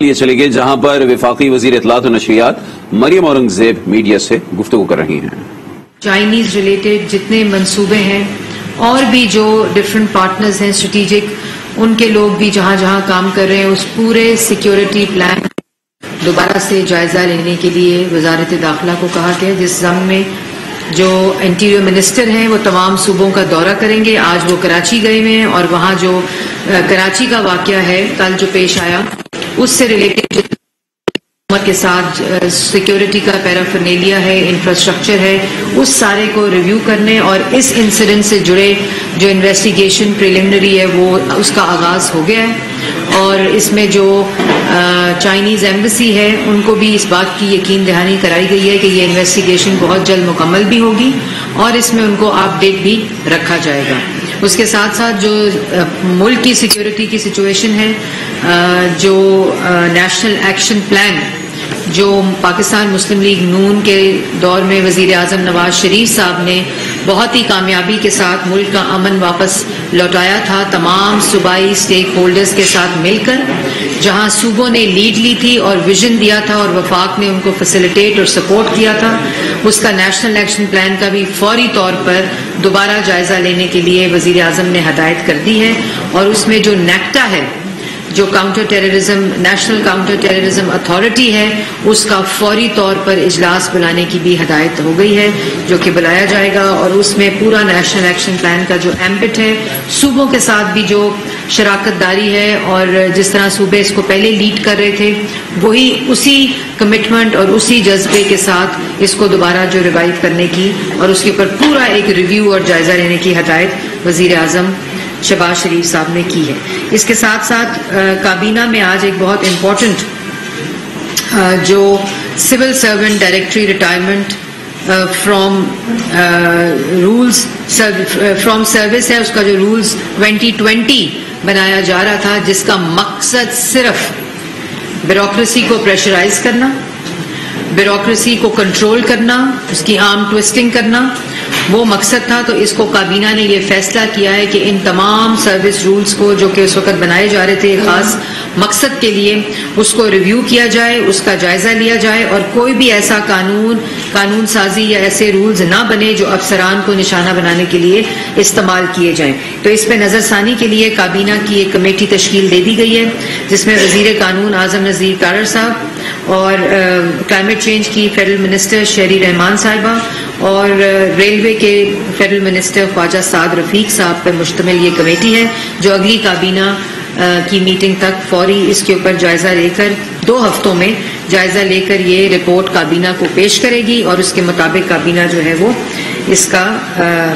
لیے چلے گئے جہاں پر وفاقی وزیر اطلاعات و نشریات مریم اورنگزیب میڈیا سے گفتگو کر رہی ہیں۔ چائنیز ریلیٹڈ جتنے منصوبے ہیں اور بھی جو ڈفرنٹ پارٹنرز ہیں اسٹریٹجک، ان کے لوگ بھی جہاں جہاں کام کر رہے ہیں اس پورے سیکیورٹی پلان دوبارہ سے جائزہ لینے کے لیے وزارت داخلہ کو کہا گیا، جس ضمن میں جو انٹیریئر منسٹر ہیں وہ تمام صوبوں کا دورہ کریں گے۔ آج وہ کراچی گئے ہوئے ہیں اور وہاں جو کراچی کا واقعہ ہے کل جو پیش آیا اس سے ریلیٹڈ حکومت کے ساتھ سیکیورٹی کا پیرافرنیلیا ہے، انفراسٹرکچر ہے، اس سارے کو ریویو کرنے اور اس انسیڈنٹ سے جڑے جو انویسٹیگیشن پریلیمنری ہے وہ اس کا آغاز ہو گیا ہے، اور اس میں جو چائنیز ایمبیسی ہے ان کو بھی اس بات کی یقین دہانی کرائی گئی ہے کہ یہ انویسٹیگیشن بہت جلد مکمل بھی ہوگی اور اس میں ان کو اپ ڈیٹ بھی رکھا جائے گا۔ اس کے ساتھ ساتھ جو ملک کی سیکیورٹی کی سچویشن ہے، جو نیشنل ایکشن پلان جو پاکستان مسلم لیگ نون کے دور میں وزیر اعظم نواز شریف صاحب نے بہت ہی کامیابی کے ساتھ ملک کا امن واپس لوٹایا تھا، تمام صوبائی سٹیک ہولڈرز کے ساتھ مل کر، جہاں صوبوں نے لیڈ لی تھی اور ویژن دیا تھا اور وفاق نے ان کو فیسیلیٹیٹ اور سپورٹ کیا تھا، اس کا نیشنل ایکشن پلان کا بھی فوری طور پر دوبارہ جائزہ لینے کے لیے وزیر اعظم نے ہدایت کر دی ہے، اور اس میں جو نیکٹا ہے، جو counter terrorism national counter terrorism authority ہے، اس کا فوری طور پر اجلاس بلانے کی بھی ہدایت ہو گئی ہے جو کہ بلایا جائے گا، اور اس میں پورا نیشنل ایکشن پلان کا جو ایمبٹ ہے، صوبوں کے ساتھ بھی جو شراکت داری ہے اور جس طرح صوبے اس کو پہلے لیڈ کر رہے تھے وہی اسی کمٹمنٹ اور اسی جذبے کے ساتھ اس کو دوبارہ جو ریوائیو کرنے کی اور اس کے اوپر پورا ایک ریویو اور جائزہ لینے کی ہدایت وزیر اعظم شہباز شریف صاحب نے کی ہے۔ اس کے ساتھ ساتھ کابینہ میں آج ایک بہت امپورٹنٹ جو civil servant directory retirement from service ہے، اس کا جو رولز 2020 بنایا جا رہا تھا، جس کا مقصد صرف بیوروکریسی کو پریشرائز کرنا، بیوروکریسی کو کنٹرول کرنا، اس کی آرم ٹوسٹنگ کرنا، وہ مقصد تھا۔ تو اس کو کابینہ نے یہ فیصلہ کیا ہے کہ ان تمام سروس رولز کو جو کہ اس وقت بنائے جا رہے تھے خاص مقصد کے لیے، اس کو ریویو کیا جائے، اس کا جائزہ لیا جائے، اور کوئی بھی ایسا قانون سازی یا ایسے رولز نہ بنے جو افسران کو نشانہ بنانے کے لیے استعمال کیے جائیں۔ تو اس پہ نظر ثانی کے لیے کابینہ کی ایک کمیٹی تشکیل دے دی گئی ہے، جس میں وزیر قانون اعظم نذیر کارر صاحب اور کلائمیٹ چینج کی فیڈرل منسٹر شہری رحمان صاحبہ اور ریلوے کے فیڈرل منسٹر خواجہ سعد رفیق صاحب پر مشتمل یہ کمیٹی ہے، جو اگلی کابینہ کی میٹنگ تک فوری اس کے اوپر جائزہ لے کر 2 ہفتوں میں جائزہ لے کر یہ رپورٹ کابینہ کو پیش کرے گی، اور اس کے مطابق کابینہ جو ہے وہ اس کا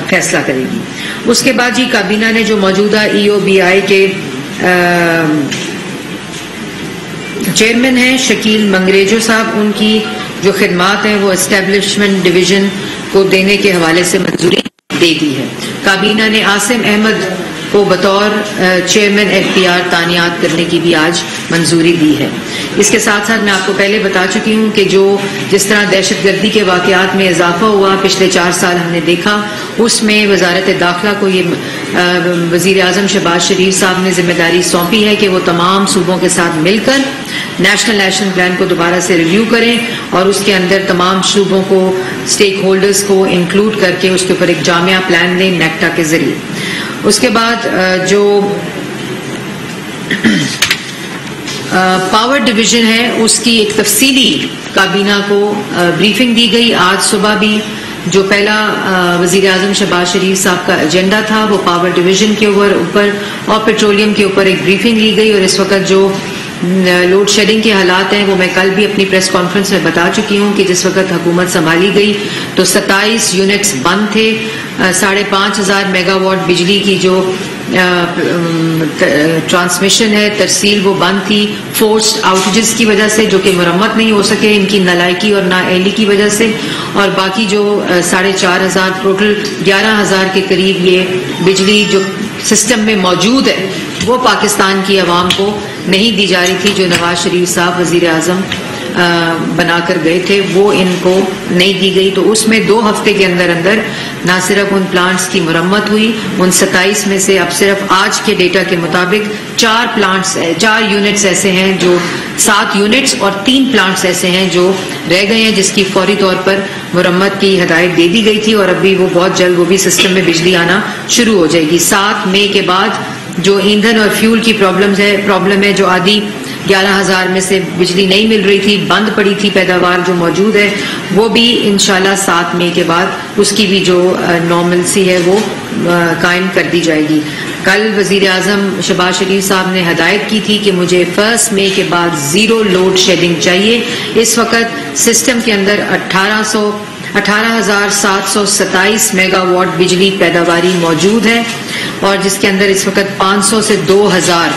فیصلہ کرے گی۔ اس کے بعد کابینہ نے جو موجودہ EOBI کے چیئرمین ہیں شکیل منگریجو صاحب، ان کی جو خدمات ہیں وہ اسٹیبلشمنٹ ڈویژن کو دینے کے حوالے سے منظوری دے دی ہے۔ کابینہ نے عاصم احمد کو بطور چیئرمین اختیار تعینات کرنے کی بھی آج منظوری دی ہے۔ اس کے ساتھ ساتھ میں آپ کو پہلے بتا چکی ہوں کہ جس طرح دہشت گردی کے واقعات میں اضافہ ہوا پچھلے 4 سال ہم نے دیکھا، اس میں وزارت داخلہ کو یہ وزیر اعظم شہباز شریف صاحب نے ذمہ داری سونپی ہے کہ وہ تمام صوبوں کے ساتھ مل کر نیشنل ایکشن پلان کو دوبارہ سے ریویو کریں اور اس کے اندر تمام صوبوں کو اسٹیک ہولڈرز کو انکلوڈ کر کے اس کے اوپر ایک جامع پلان لیں نیکٹا کے ذریعے۔ اس کے بعد جو پاور ڈویژن ہے اس کی ایک تفصیلی کابینہ کو بریفنگ دی گئی۔ آج صبح بھی جو پہلا وزیر اعظم شہباز شریف صاحب کا ایجنڈا تھا وہ پاور ڈویژن کے اوپر اور پیٹرولیم کے اوپر ایک بریفنگ لی گئی، اور اس وقت جو لوڈ شیڈنگ کے حالات ہیں وہ میں کل بھی اپنی پریس کانفرنس میں بتا چکی ہوں کہ جس وقت حکومت سنبھالی گئی تو 27 یونٹس بند تھے، 5,500 میگا واٹ بجلی کی جو ٹرانسمیشن ہے ترسیل وہ بند تھی فورسڈ آؤٹیجز کی وجہ سے، جو کہ مرمت نہیں ہو سکے ان کی نالائکی اور نااہلی کی وجہ سے، اور باقی جو 4,500 ٹوٹل 11,000 کے قریب یہ بجلی جو سسٹم میں موجود ہے وہ پاکستان کی عوام کو نہیں دی جا رہی تھی، جو نواز شریف صاحب وزیر اعظم بنا کر گئے تھے وہ ان کو نہیں دی گئی. تو اس میں 2 ہفتے کے اندر اندر نہ صرف ان پلانٹس کی مرمت ہوئی, ان 27 میں سے اب صرف آج کے ڈیٹا کے مطابق 4 یونٹس ایسے ہیں جو 7 یونٹس اور 3 پلانٹس ایسے ہیں جو رہ گئے ہیں جس کی فوری طور پر مرمت کی ہدایت دے دی گئی تھی, اور ابھی وہ بہت جلد وہ بھی سسٹم میں بجلی آنا شروع ہو جائے گی. 7 مئی کے بعد جو ایندھن اور فیول کی پرابلم ہے, جو آدھی 11,000 میں سے بجلی نہیں مل رہی تھی, بند پڑی تھی پیداوار جو موجود ہے, وہ بھی انشاءاللہ 7 مئی کے بعد اس کی بھی جو نارملسی ہے وہ قائم کر دی جائے گی. کل وزیر اعظم شہباز شریف صاحب نے ہدایت کی تھی کہ مجھے 1 مئی کے بعد 0 لوڈ شیڈنگ چاہیے. اس وقت سسٹم کے اندر 18,727 میگا واٹ بجلی پیداواری موجود ہے, اور جس کے اندر اس وقت 500 سے 2,000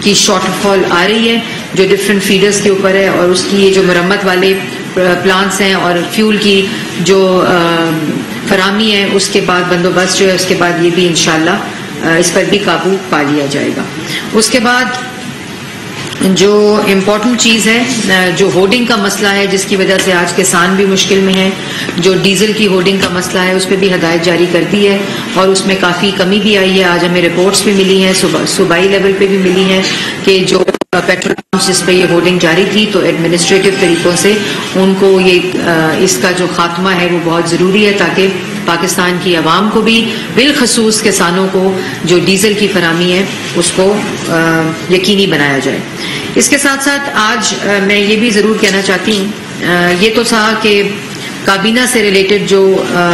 کی شارٹ فال آ رہی ہے جو ڈفرینٹ فیڈرز کے اوپر ہے, اور اس کی یہ جو مرمت والے پلانٹس ہیں اور فیول کی جو فراہمی ہے اس کے بعد بندوبست جو ہے اس کے بعد یہ بھی انشاءاللہ اس پر بھی قابو پا لیا جائے گا. اس کے بعد جو امپورٹنٹ چیز ہے جو ہورڈنگ کا مسئلہ ہے جس کی وجہ سے آج کسان بھی مشکل میں ہیں, جو ڈیزل کی ہورڈنگ کا مسئلہ ہے اس پہ بھی ہدایت جاری کر دی ہے اور اس میں کافی کمی بھی آئی ہے. آج ہمیں رپورٹس بھی ملی ہیں, صوبائی لیول پہ بھی ملی ہیں کہ جو پیٹرول پمپس جس پہ یہ ہورڈنگ جاری تھی تو ایڈمنسٹریٹو طریقوں سے ان کو یہ اس کا جو خاتمہ ہے وہ بہت ضروری ہے تاکہ پاکستان کی عوام کو بھی بالخصوص کسانوں کو جو ڈیزل کی فراہمی ہے اس کو یقینی بنایا جائے. اس کے ساتھ ساتھ آج میں یہ بھی ضرور کہنا چاہتی ہوں, یہ تو تھا کہ کابینہ سے ریلیٹڈ جو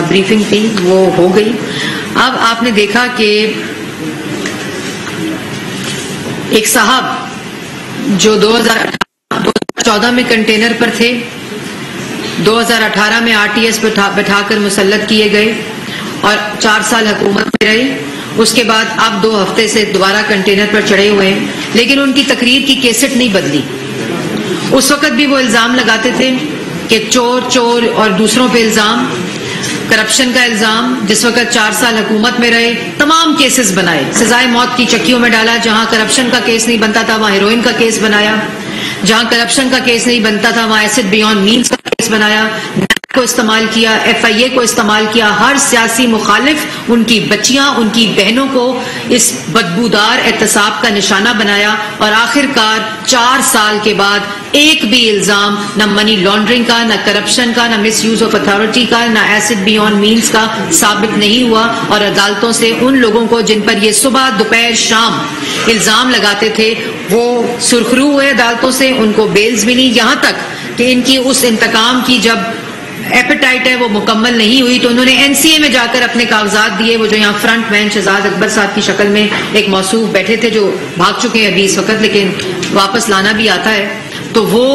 بریفنگ تھی وہ ہو گئی. اب آپ نے دیکھا کہ ایک صاحب جو 2014 میں کنٹینر پر تھے, 2018 میں RTS بٹھا کر مسلط کیے گئے اور 4 سال حکومت میں رہے, اس کے بعد اب 2 ہفتے سے دوبارہ کنٹینر پر چڑھے ہوئے ہیں, لیکن ان کی تقریر کی کیسٹ نہیں بدلی. اس وقت بھی وہ الزام لگاتے تھے کہ چور اور دوسروں پہ الزام, کرپشن کا الزام. جس وقت 4 سال حکومت میں رہے تمام کیسز بنائے, سزائے موت کی چکیوں میں ڈالا, جہاں کرپشن کا کیس نہیں بنتا تھا وہاں ہیروئن کا کیس بنایا, جہاں کرپشن کا کیس نہیں بنتا تھا وہاں ایسڈ بیونڈ مینز کا کیس بنایا, کو استعمال کیا, FIA کو استعمال کیا, ہر سیاسی مخالف ان کی بچیاں ان کی بہنوں کو اس بدبودار احتساب کا نشانہ بنایا, اور آخر کار 4 سال کے بعد ایک بھی الزام نہ منی لانڈرنگ کا, نہ کرپشن کا, نہ مس یوز آف اتھارٹی کا, نہ ایسڈ بیونڈ مینز کا ثابت نہیں ہوا, اور عدالتوں سے ان لوگوں کو جن پر یہ صبح دوپہر شام الزام لگاتے تھے وہ سرخرو ہوئے عدالتوں سے, ان کو بیلز ملی. یہاں تک کہ ان کی اس انتقام کی جب ایپیٹائٹ ہے وہ مکمل نہیں ہوئی تو انہوں نے NCA میں جا کر اپنے کاغذات دیے. وہ جو یہاں فرنٹ مین شہزاد اکبر صاحب کی شکل میں ایک موصوف بیٹھے تھے جو بھاگ چکے ہیں ابھی اس وقت, لیکن واپس لانا بھی آتا ہے, تو وہ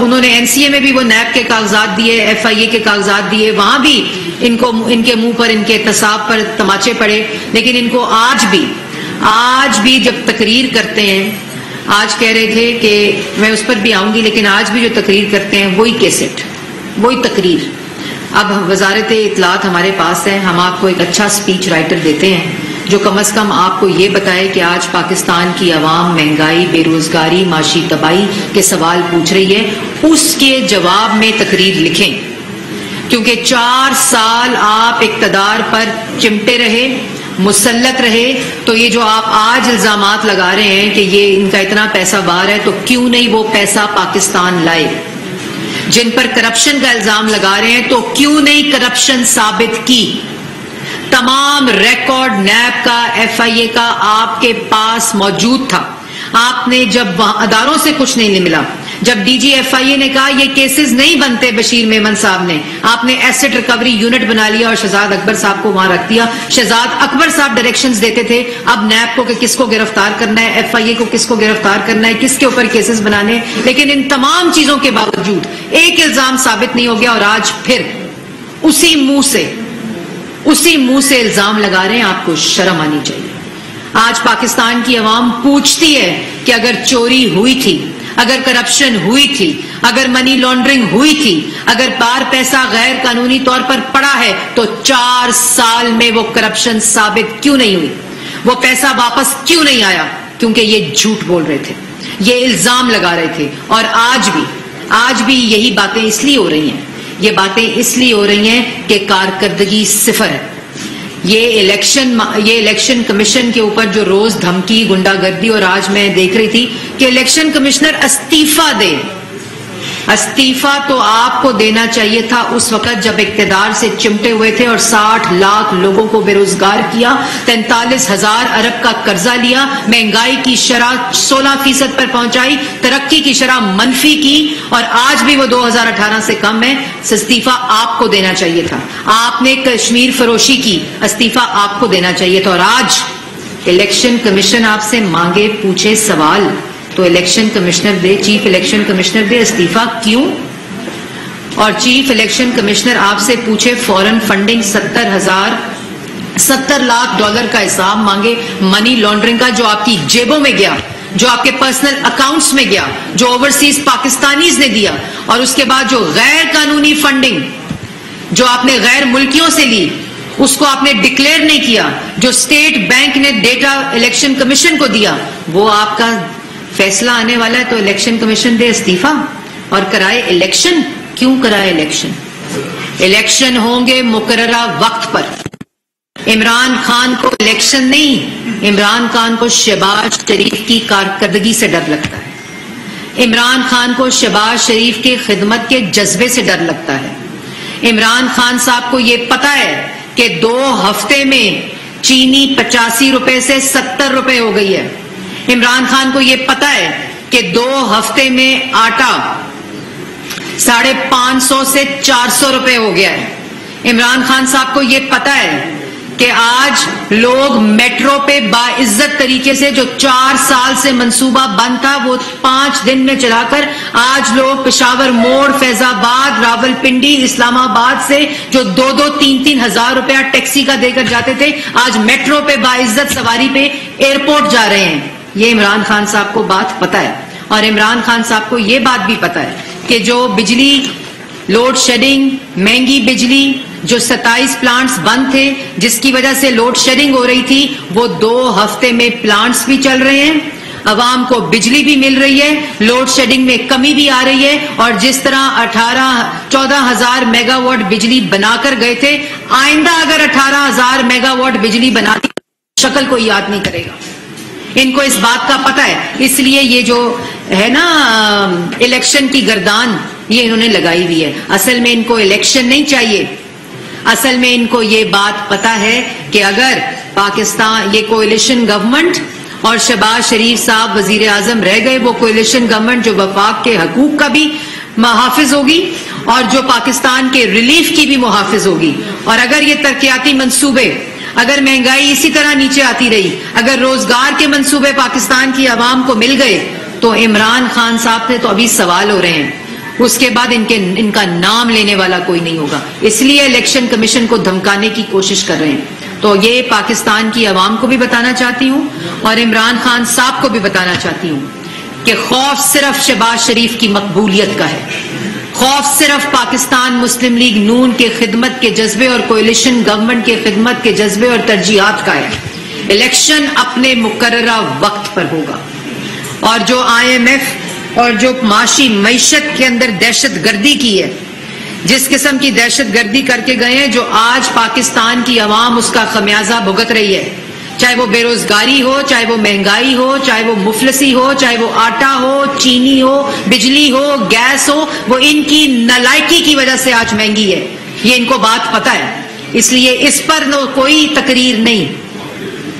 انہوں نے NCA میں بھی وہ نیب کے کاغذات دیے, FIA کے کاغذات دیے, وہاں بھی ان کو ان کے منہ پر ان کے احتساب پر تماچے پڑے. لیکن ان کو آج بھی جب تقریر کرتے ہیں, آج کہہ رہے تھے کہ میں اس پر بھی آؤں گی, لیکن آج بھی جو تقریر کرتے ہیں وہی کیسٹ وہی تقریر. اب وزارت اطلاعات ہمارے پاس ہے, ہم آپ کو ایک اچھا سپیچ رائٹر دیتے ہیں جو کم از کم آپ کو یہ بتائے کہ آج پاکستان کی عوام مہنگائی, بے روزگاری, معاشی تباہی کے سوال پوچھ رہی ہے, اس کے جواب میں تقریر لکھیں. کیونکہ 4 سال آپ اقتدار پر چمٹے رہے, مسلط رہے, تو یہ جو آپ آج الزامات لگا رہے ہیں کہ یہ ان کا اتنا پیسہ باہر ہے, تو کیوں نہیں وہ پیسہ پاکستان لائے؟ جن پر کرپشن کا الزام لگا رہے ہیں تو کیوں نہیں کرپشن ثابت کی؟ تمام ریکارڈ نیب کا, FIA کا آپ کے پاس موجود تھا. آپ نے جب اداروں سے کچھ نہیں ملا, جب DG FIA نے کہا یہ کیسز نہیں بنتے بشیر میمن صاحب نے, آپ نے ایسٹ ریکوری یونٹ بنا لیا اور شہزاد اکبر صاحب کو وہاں رکھ دیا. شہزاد اکبر صاحب ڈائریکشنز دیتے تھے اب نیب کو کہ کس کو گرفتار کرنا ہے, FIA کو کس کو گرفتار کرنا ہے, کس کے اوپر کیسز بنانے. لیکن ان تمام چیزوں کے باوجود ایک الزام ثابت نہیں ہو گیا, اور آج پھر اسی منہ سے الزام لگا رہے ہیں. آپ کو شرم آنی چاہیے. آج پاکستان کی عوام پوچھتی ہے کہ اگر چوری ہوئی تھی, اگر کرپشن ہوئی تھی, اگر منی لانڈرنگ ہوئی تھی, اگر بار پیسہ غیر قانونی طور پر پڑا ہے, تو 4 سال میں وہ کرپشن ثابت کیوں نہیں ہوئی؟ وہ پیسہ واپس کیوں نہیں آیا؟ کیونکہ یہ جھوٹ بول رہے تھے, یہ الزام لگا رہے تھے. اور آج بھی یہی باتیں اس لیے ہو رہی ہیں، یہ باتیں اس لیے ہو رہی ہیں کہ کارکردگی صفر ہے. یہ الیکشن کمیشن کے اوپر جو روز دھمکی، گنڈا گردی، اور آج میں دیکھ رہی تھی کہ الیکشن کمشنر استعفیٰ دے. استعفیٰ تو آپ کو دینا چاہیے تھا اس وقت جب اقتدار سے چمٹے ہوئے تھے اور 60 لاکھ لوگوں کو بے روزگار کیا، 43,000 ارب کا قرضہ لیا، مہنگائی کی شرح 16% پر پہنچائی، ترقی کی شرح منفی کی، اور آج بھی وہ 2018 سے کم ہے. استعفیٰ آپ کو دینا چاہیے تھا. آپ نے کشمیر فروشی کی، استعفیٰ آپ کو دینا چاہیے تھا. اور آج الیکشن کمیشن آپ سے مانگے پوچھے سوال تو الیکشن کمشنر دے، چیف الیکشن کمشنر دے استعفیٰ. کیوں؟ اور چیف الیکشن کمشنر آپ سے پوچھے فورن فنڈنگ 70 لاکھ ڈالر کا حساب مانگے منی لانڈرنگ کا، جو آپ کی جیبوں میں گیا، جو آپ کے پرسنل اکاؤنٹس میں گیا، جو اوورسیز پاکستانیز نے دیا، اور اس کے بعد جو غیر قانونی فنڈنگ جو آپ نے غیر ملکیوں سے لی اس کو آپ نے ڈکلیئر نہیں کیا، جو اسٹیٹ بینک نے ڈیٹا الیکشن کمیشن کو دیا، وہ آپ کا فیصلہ آنے والا ہے. تو الیکشن کمیشن دے استعفیٰ اور کرائے الیکشن. کیوں کرائے الیکشن؟ الیکشن ہوں گے مقررہ وقت پر. عمران خان کو الیکشن نہیں، عمران خان کو شہباز شریف کی کارکردگی سے ڈر لگتا ہے. عمران خان کو شہباز شریف کے خدمت کے جذبے سے ڈر لگتا ہے. عمران خان صاحب کو یہ پتا ہے کہ 2 ہفتے میں چینی 85 روپے سے 70 روپے ہو گئی ہے. عمران خان کو یہ پتا ہے کہ 2 ہفتے میں آٹا 550 سے 400 روپے ہو گیا ہے. عمران خان صاحب کو یہ پتا ہے کہ آج لوگ میٹرو پہ باعزت طریقے سے جو 4 سال سے منصوبہ بند تھا وہ 5 دن میں چلا کر آج لوگ پشاور موڑ، فیض آباد، راول پنڈی، اسلام آباد سے جو 2-3 ہزار روپیہ ٹیکسی کا دے کر جاتے تھے آج میٹرو پہ باعزت سواری پہ ایئرپورٹ جا رہے ہیں. یہ عمران خان صاحب کو بات پتا ہے. اور عمران خان صاحب کو یہ بات بھی پتا ہے کہ جو بجلی لوڈ شیڈنگ، مہنگی بجلی، جو 27 پلانٹس بند تھے جس کی وجہ سے لوڈ شیڈنگ ہو رہی تھی، وہ 2 ہفتے میں پلانٹس بھی چل رہے ہیں، عوام کو بجلی بھی مل رہی ہے، لوڈ شیڈنگ میں کمی بھی آ رہی ہے. اور جس طرح 14,000 میگا واٹ بجلی بنا کر گئے تھے، آئندہ اگر 18,000 میگا واٹ بجلی بناتی شکل کوئی یاد نہیں کرے گا. ان کو اس بات کا پتہ ہے. اس لیے یہ جو ہے نا الیکشن کی گردان یہ انہوں نے لگائی ہوئی ہے. اصل میں ان کو الیکشن نہیں چاہیے. اصل میں ان کو یہ بات پتہ ہے کہ اگر پاکستان یہ کوئلیشن گورنمنٹ اور شہباز شریف صاحب وزیر اعظم رہ گئے، وہ کوئلیشن گورنمنٹ جو وفاق کے حقوق کا بھی محافظ ہوگی اور جو پاکستان کے ریلیف کی بھی محافظ ہوگی. اور اگر یہ ترقیاتی منصوبے، اگر مہنگائی اسی طرح نیچے آتی رہی، اگر روزگار کے منصوبے پاکستان کی عوام کو مل گئے، تو عمران خان صاحب سے تو ابھی سوال ہو رہے ہیں، اس کے بعد ان کا نام لینے والا کوئی نہیں ہوگا. اس لیے الیکشن کمیشن کو دھمکانے کی کوشش کر رہے ہیں. تو یہ پاکستان کی عوام کو بھی بتانا چاہتی ہوں اور عمران خان صاحب کو بھی بتانا چاہتی ہوں کہ خوف صرف شہباز شریف کی مقبولیت کا ہے. خوف صرف پاکستان مسلم لیگ نون کے خدمت کے جذبے اور کوئلیشن گورنمنٹ کے خدمت کے جذبے اور ترجیحات کا ہے. الیکشن اپنے مقررہ وقت پر ہوگا. اور جو IMF اور جو معیشت کے اندر دہشت گردی کی ہے، جس قسم کی دہشت گردی کر کے گئے ہیں، جو آج پاکستان کی عوام اس کا خمیازہ بھگت رہی ہے، چاہے وہ بے روزگاری ہو، چاہے وہ مہنگائی ہو، چاہے وہ مفلسی ہو، چاہے وہ آٹا ہو، چینی ہو، بجلی ہو، گیس ہو، وہ ان کی نالائکی کی وجہ سے آج مہنگی ہے. یہ ان کو بات پتہ ہے. اس لیے اس پر کوئی تقریر نہیں،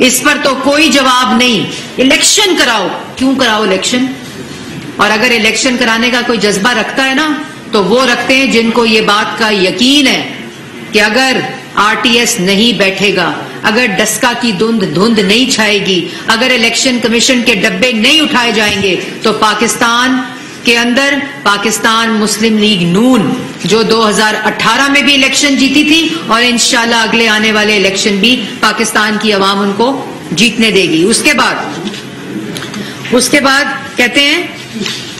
اس پر تو کوئی جواب نہیں. الیکشن کراؤ. کیوں کراؤ الیکشن؟ اور اگر الیکشن کرانے کا کوئی جذبہ رکھتا ہے نا، تو وہ رکھتے ہیں جن کو یہ بات کا یقین ہے کہ اگر RTS نہیں بیٹھے گا، اگر ڈسکا کی دھند نہیں چھائے گی، اگر الیکشن کمیشن کے ڈبے نہیں اٹھائے جائیں گے، تو پاکستان کے اندر پاکستان مسلم لیگ نون جو 2018 میں بھی الیکشن جیتی تھی اور انشاءاللہ اگلے آنے والے الیکشن بھی پاکستان کی عوام ان کو جیتنے دے گی. اس کے بعد کہتے ہیں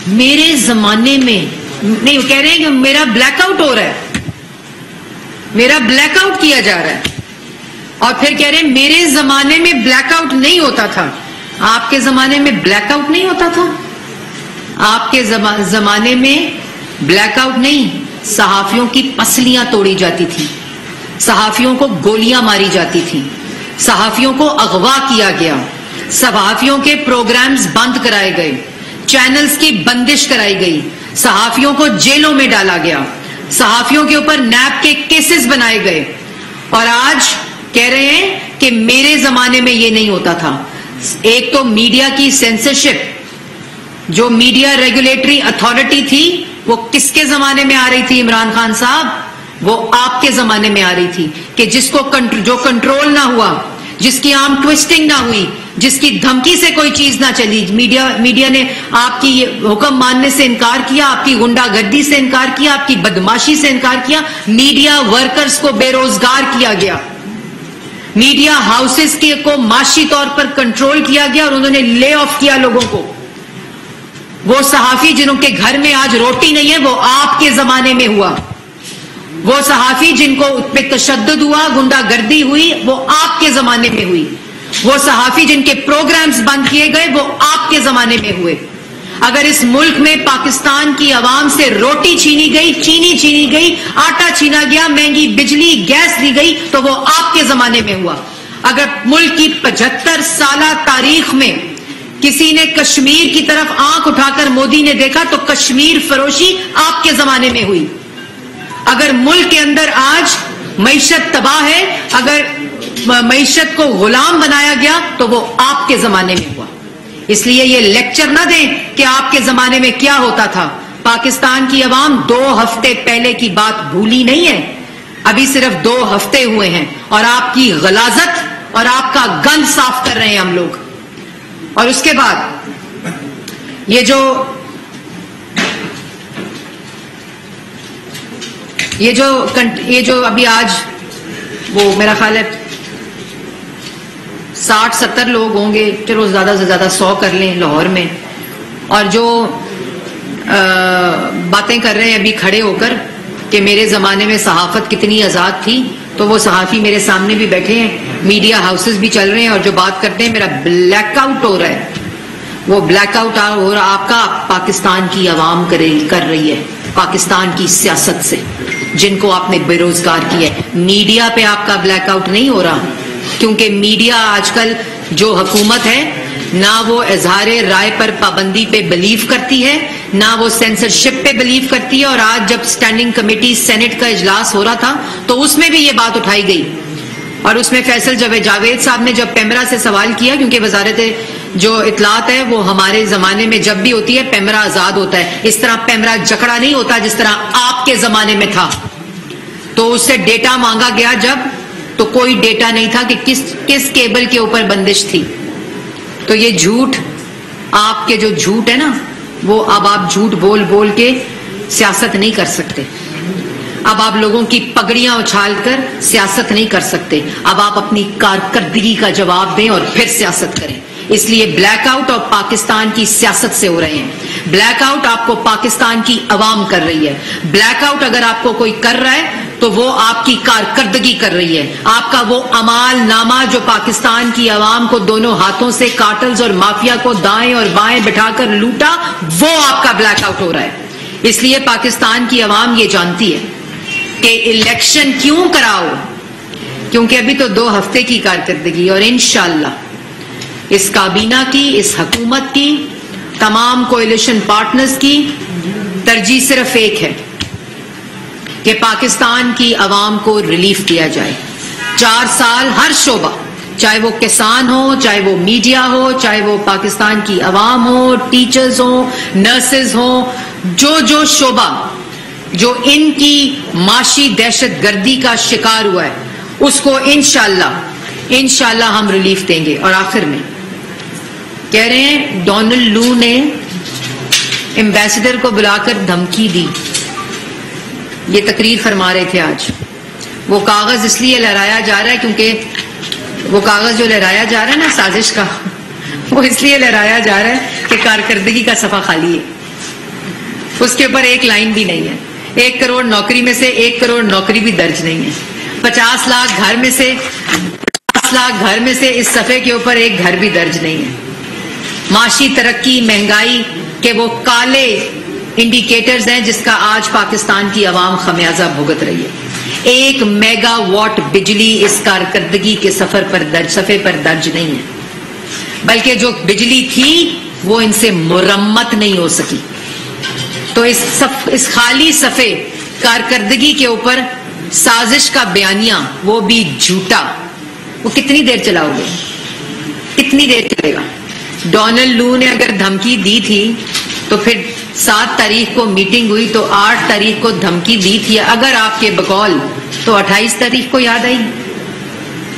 میرے زمانے میں نہیں، کہہ رہے ہیں کہ میرا بلیک آؤٹ ہو رہا ہے، میرا بلیک آؤٹ کیا جا رہا ہے. اور پھر کہہ رہے ہیں میرے زمانے میں بلیک آؤٹ نہیں ہوتا تھا. آپ کے زمانے میں بلیک آؤٹ نہیں ہوتا تھا. آپ کے زمانے میں بلیک آؤٹ نہیں، صحافیوں کی پسلیاں توڑی جاتی تھی، صحافیوں کو گولیاں ماری جاتی تھیں، صحافیوں کو اغوا کیا گیا، صحافیوں کے پروگرامز بند کرائے گئے، چینلز کی بندش کرائی گئی، صحافیوں کو جیلوں میں ڈالا گیا، صحافیوں کے اوپر نیب کے کیسز بنائے گئے، اور آج کہہ رہے ہیں کہ میرے زمانے میں یہ نہیں ہوتا تھا۔ ایک تو میڈیا کی سینسرشپ، جو میڈیا ریگولیٹری اتھارٹی تھی وہ کس کے زمانے میں آ رہی تھی عمران خان صاحب؟ وہ آپ کے زمانے میں آ رہی تھی، کہ جس کو جو کنٹرول نہ ہوا، جس کی عام ٹوسٹنگ نہ ہوئی، جس کی دھمکی سے کوئی چیز نہ چلی، میڈیا نے آپ کی حکم ماننے سے انکار کیا، آپ کی غنڈہ گردی سے انکار کیا، آپ کی بدماشی سے انکار کیا، میڈیا ورکرز کو بے روزگار کیا گیا، میڈیا ہاؤسز کو معاشی طور پر کنٹرول کیا گیا اور انہوں نے لے آف کیا لوگوں کو۔ وہ صحافی جنہوں کے گھر میں آج روٹی نہیں ہے وہ آپ کے زمانے میں ہوا، وہ صحافی جن کو پہ تشدد ہوا، غنڈہ گردی ہوئی، وہ آپ کے زمانے میں ہوئی، وہ صحافی جن کے پروگرامز بند کیے گئے وہ آپ کے زمانے میں ہوئے۔ اگر اس ملک میں پاکستان کی عوام سے روٹی چھینی گئی، چینی چھینی گئی، آٹا چھینا گیا، مہنگی بجلی گیس دی گئی تو وہ آپ کے زمانے میں ہوا۔ اگر ملک کی 75 سالہ تاریخ میں کسی نے کشمیر کی طرف آنکھ اٹھا کر مودی نے دیکھا تو کشمیر فروشی آپ کے زمانے میں ہوئی۔ اگر ملک کے اندر آج معیشت تباہ ہے، اگر معیشت کو غلام بنایا گیا تو وہ آپ کے زمانے میں ہوا۔ اس لیے یہ لیکچر نہ دیں کہ آپ کے زمانے میں کیا ہوتا تھا۔ پاکستان کی عوام 2 ہفتے پہلے کی بات بھولی نہیں ہے، ابھی صرف 2 ہفتے ہوئے ہیں اور آپ کی غلاظت اور آپ کا گند صاف کر رہے ہیں ہم لوگ۔ اور اس کے بعد یہ جو ابھی آج وہ میرا خیال ہے 60-70 لوگ ہوں گے، چلو زیادہ سے زیادہ 100 کر لیں لاہور میں، اور جو باتیں کر رہے ہیں ابھی کھڑے ہو کر کہ میرے زمانے میں صحافت کتنی آزاد تھی، تو وہ صحافی میرے سامنے بھی بیٹھے ہیں، میڈیا ہاؤسز بھی چل رہے ہیں، اور جو بات کرتے ہیں میرا بلیک آؤٹ ہو رہا ہے، وہ بلیک آؤٹ ہو رہا آپ کا پاکستان کی عوام کر رہی ہے، پاکستان کی سیاست سے، جن کو آپ نے بے روزگار کیا ہے۔ میڈیا پہ آپ کا بلیک آؤٹ نہیں ہو رہا، کیونکہ میڈیا آج کل جو حکومت ہے نہ وہ اظہار رائے پر پابندی پہ بلیو کرتی ہے، نہ وہ سینسرشپ پہ بلیو کرتی ہے۔ اور آج جب اسٹینڈنگ کمیٹی سینٹ کا اجلاس ہو رہا تھا تو اس میں بھی یہ بات اٹھائی گئی، اور اس میں فیصل جاوید صاحب نے جب پیمرا سے سوال کیا، کیونکہ وزارت جو اطلاعات ہے وہ ہمارے زمانے میں جب بھی ہوتی ہے پیمرا آزاد ہوتا ہے، اس طرح پیمرا جکڑا نہیں ہوتا جس طرح آپ کے زمانے میں تھا۔ تو اس سے ڈیٹا مانگا گیا جب، تو کوئی ڈیٹا نہیں تھا کہ کس کیبل کے اوپر بندش تھی۔ تو یہ جھوٹ، آپ کے جو جھوٹ ہے نا، وہ اب آپ جھوٹ بول بول کے سیاست نہیں کر سکتے، اب آپ لوگوں کی پگڑیاں اچھال کر سیاست نہیں کر سکتے، اب آپ اپنی کارکردگی کا جواب دیں اور پھر سیاست کریں۔ اس لیے بلیک آؤٹ اور پاکستان کی سیاست سے ہو رہے ہیں۔ بلیک آؤٹ آپ کو پاکستان کی عوام کر رہی ہے، بلیک آؤٹ اگر آپ کو کوئی کر رہا ہے تو وہ آپ کی کارکردگی کر رہی ہے، آپ کا وہ اعمال نامہ جو پاکستان کی عوام کو دونوں ہاتھوں سے کارٹلز اور مافیا کو دائیں اور بائیں بٹھا کر لوٹا، وہ آپ کا بلیک آؤٹ ہو رہا ہے۔ اس لیے پاکستان کی عوام یہ جانتی ہے کہ الیکشن کیوں کراؤ، کیونکہ ابھی تو 2 ہفتے کی کارکردگی، اور انشاءاللہ اس کابینہ کی، اس حکومت کی، تمام کوئلیشن پارٹنرز کی ترجیح صرف ایک ہے کہ پاکستان کی عوام کو ریلیف دیا جائے۔ 4 سال ہر شعبہ، چاہے وہ کسان ہو، چاہے وہ میڈیا ہو، چاہے وہ پاکستان کی عوام ہو، ٹیچرز ہوں، نرسز ہوں، جو شعبہ جو ان کی معاشی دہشت گردی کا شکار ہوا ہے اس کو انشاءاللہ ہم ریلیف دیں گے۔ اور آخر میں کہہ رہے ہیں ڈونلڈ لو نے ایمبیسڈر کو بلا کر دھمکی دی، یہ تقریر فرما رہے تھے آج۔ وہ کاغذ اس لیے لہرایا جا رہا ہے کیونکہ وہ کاغذ جو لہرایا جا رہا ہے نا سازش کا، وہ اس لیے لہرایا جا رہا ہے کہ کارکردگی کا صفحہ خالی ہے، اس کے اوپر ایک لائن بھی نہیں ہے۔ 1 کروڑ نوکری میں سے 1 کروڑ نوکری بھی درج نہیں ہے۔ 50 لاکھ گھر میں سے اس صفحے کے اوپر ایک گھر بھی درج نہیں ہے۔ معاشی ترقی، مہنگائی کے وہ کالے انڈیکیٹرز ہیں جس کا آج پاکستان کی عوام خمیازہ بھگت رہی ہے. 1 میگا واٹ بجلی اس کارکردگی کے صفحے پر درج نہیں ہے، بلکہ جو بجلی تھی وہ ان سے مرمت نہیں ہو سکی. تو اس خالی صفحے کارکردگی کے اوپر سازش کا بیانیہ، وہ بھی جھوٹا، وہ کتنی دیر چلاؤ گے؟ کتنی دیر چلے گا؟ ڈونلڈ لو نے اگر دھمکی دی تھی تو پھر 7 تاریخ کو میٹنگ ہوئی تو 8 تاریخ کو دھمکی دی تھی اگر آپ کے بقول، تو 28 تاریخ کو یاد آئی.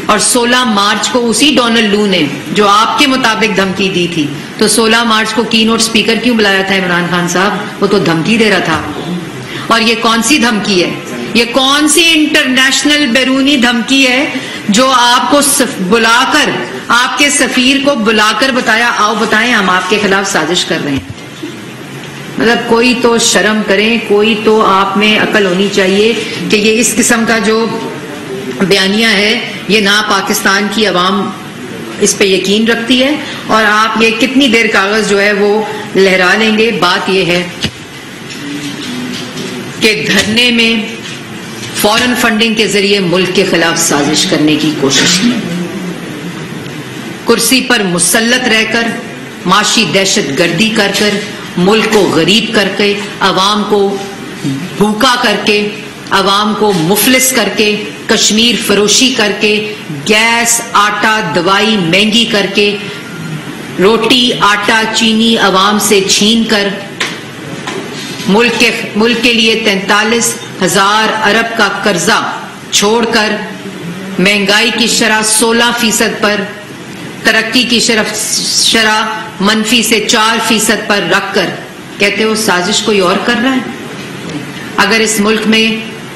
اور 16 مارچ کو اسی ڈونلڈ لو نے جو آپ کے مطابق دھمکی دی تھی، تو 16 مارچ کو کی نوٹ اسپیکر کیوں بلایا تھا عمران خان صاحب؟ وہ تو دھمکی دے رہا تھا. اور یہ کون سی دھمکی ہے؟ یہ کون سی انٹرنیشنل بیرونی دھمکی ہے جو آپ کو بلا کر، آپ کے سفیر کو بلا کر بتایا آؤ بتائیں ہم آپ کے خلاف سازش کر رہے ہیں؟ مطلب کوئی تو شرم کریں، کوئی تو آپ میں عقل ہونی چاہیے کہ یہ اس قسم کا جو بیانیہ ہے یہ نہ پاکستان کی عوام اس پہ یقین رکھتی ہے، اور آپ یہ کتنی دیر کاغذ جو ہے وہ لہرا لیں گے. بات یہ ہے کہ دھرنے میں فورن فنڈنگ کے ذریعے ملک کے خلاف سازش کرنے کی کوشش کی، کرسی پر مسلط رہ کر، معاشی دہشت گردی کر کر، ملک کو غریب کر کے، عوام کو بھوکا کر کے، عوام کو مفلس کر کے، کشمیر فروشی کر کے، گیس آٹا دوائی مہنگی کر کے، روٹی آٹا چینی عوام سے چھین کر، ملک کے لیے 43,000 ارب کا قرضہ چھوڑ کر، مہنگائی کی شرح 16% پر، ترقی کی شرح منفی سے 4% پر رکھ کر کہتے ہو سازش کوئی اور کر رہا ہے. اگر اس ملک میں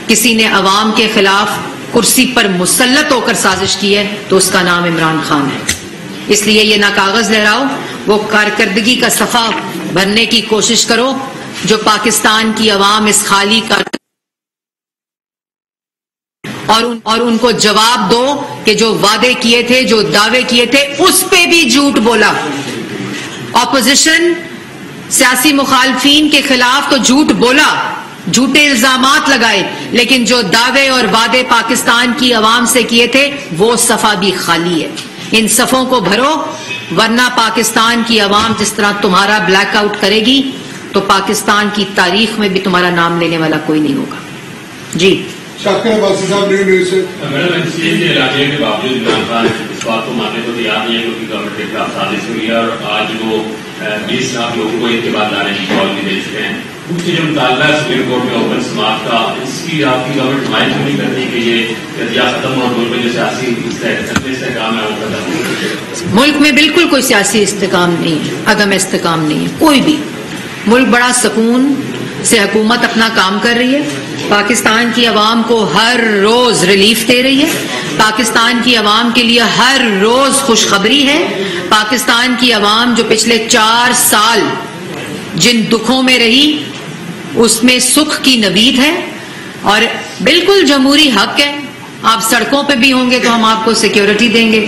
کسی نے عوام کے خلاف کرسی پر مسلط ہو کر سازش کی ہے تو اس کا نام عمران خان ہے. اس لیے یہ نہ کاغذ لہراؤ، وہ کارکردگی کا صفحہ بھرنے کی کوشش کرو جو پاکستان کی عوام اس خالی اور ان کو جواب دو کہ جو وعدے کیے تھے، جو دعوے کیے تھے، اس پہ بھی جھوٹ بولا. اپوزیشن سیاسی مخالفین کے خلاف تو جھوٹ بولا، جھوٹے الزامات لگائے، لیکن جو دعوے اور وعدے پاکستان کی عوام سے کیے تھے وہ صفحہ بھی خالی ہے. ان صفوں کو بھرو، ورنہ پاکستان کی عوام جس طرح تمہارا بلیک آؤٹ کرے گی تو پاکستان کی تاریخ میں بھی تمہارا نام لینے والا کوئی نہیں ہوگا. جی شاکر عباسی صاحب نیو نیوز سے. میڈم ایکسچینج کے علاقے کے باوجود عمران خان اس بات کو ماننے کو تیار نہیں ہے کیونکہ گورنمنٹ کے خلاف سازش ہوئی ہے، اور آج وہ 20 لاکھ لوگوں کو ان کے بعد لانے کی کال بھی دے چکے ہیں. اس کے جو مطالبہ ہے سپریم کورٹ میں اوپن سماعت کا، اس کی آپ کی گورنمنٹ حمایت نہیں کرتی کہ یہ قضیہ ختم اور ملک میں جو سیاسی استحکام ہے وہ ختم ہو؟ ملک میں بالکل کوئی سیاسی استحکام نہیں ہے، عدم استحکام نہیں ہے کوئی بھی. ملک بڑا سکون سے حکومت اپنا کام کر رہی ہے، پاکستان کی عوام کو ہر روز ریلیف دے رہی ہے، پاکستان کی عوام کے لیے ہر روز خوشخبری ہے. پاکستان کی عوام جو پچھلے 4 سال جن دکھوں میں رہی اس میں سکھ کی نوید ہے، اور بالکل جمہوری حق ہے. آپ سڑکوں پہ بھی ہوں گے تو ہم آپ کو سیکیورٹی دیں گے،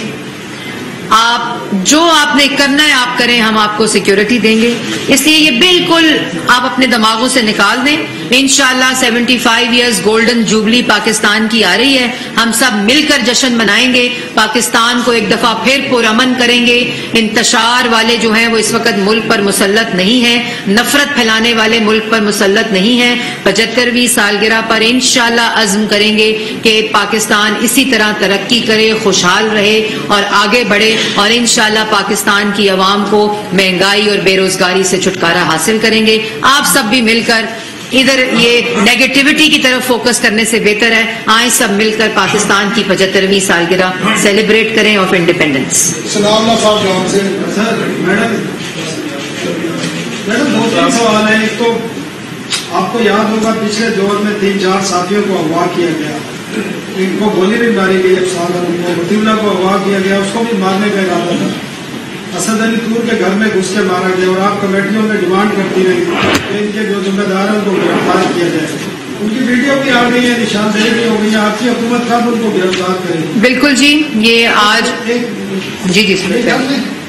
آپ جو آپ نے کرنا ہے آپ کریں، ہم آپ کو سیکیورٹی دیں گے. اس لیے یہ بالکل آپ اپنے دماغوں سے نکال دیں. انشاءاللہ 75 ایئرز گولڈن جوبلی پاکستان کی آ رہی ہے، ہم سب مل کر جشن منائیں گے، پاکستان کو ایک دفعہ پھر پرامن کریں گے. انتشار والے جو ہیں وہ اس وقت ملک پر مسلط نہیں ہیں، نفرت پھیلانے والے ملک پر مسلط نہیں ہیں. 75ویں سالگرہ پر انشاءاللہ عزم کریں گے کہ پاکستان اسی طرح ترقی کرے، خوشحال رہے اور آگے بڑھے، اور انشاءاللہ پاکستان کی عوام کو مہنگائی اور بے روزگاری سے چھٹکارا حاصل کریں گے. آپ سب بھی مل کر ادھر یہ نیگیٹیوٹی کی طرف فوکس کرنے سے بہتر ہے آئیں سب مل کر پاکستان کی 75ویں سالگرہ سیلیبریٹ کریں آف انڈیپینڈنس. سلام اللہ صاحب جان سے. میڈم 2-3 سوال ہیں. ایک تو آپ کو یاد ہوگا پچھلے دور میں 3-4 ساتھیوں کو اغوا کیا گیا، ان کو گولی بھی ماری گئی، ان کو وطیع اللہ کو اغوا کیا گیا، اس کو بھی مارنے کا ارادہ تھا. اسد علی طور کے گھر میں گھس کے مارا گیا، اور آپ کمیٹیوں میں ڈیمانڈ کرتی رہی کہ ان کے جو ذمہ دار ہیں ان کو گرفتار کیا جائے. ان کی ویڈیو بھی آ گئی ہے، نشاندہی بھی ہو گئی ہے. آپ کی حکومت کب ان کو گرفتار کرے گی؟ بالکل جی، یہ آج جی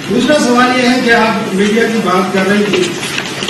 دوسرا سوال یہ ہے کہ آپ میڈیا کی بات کر رہی تھی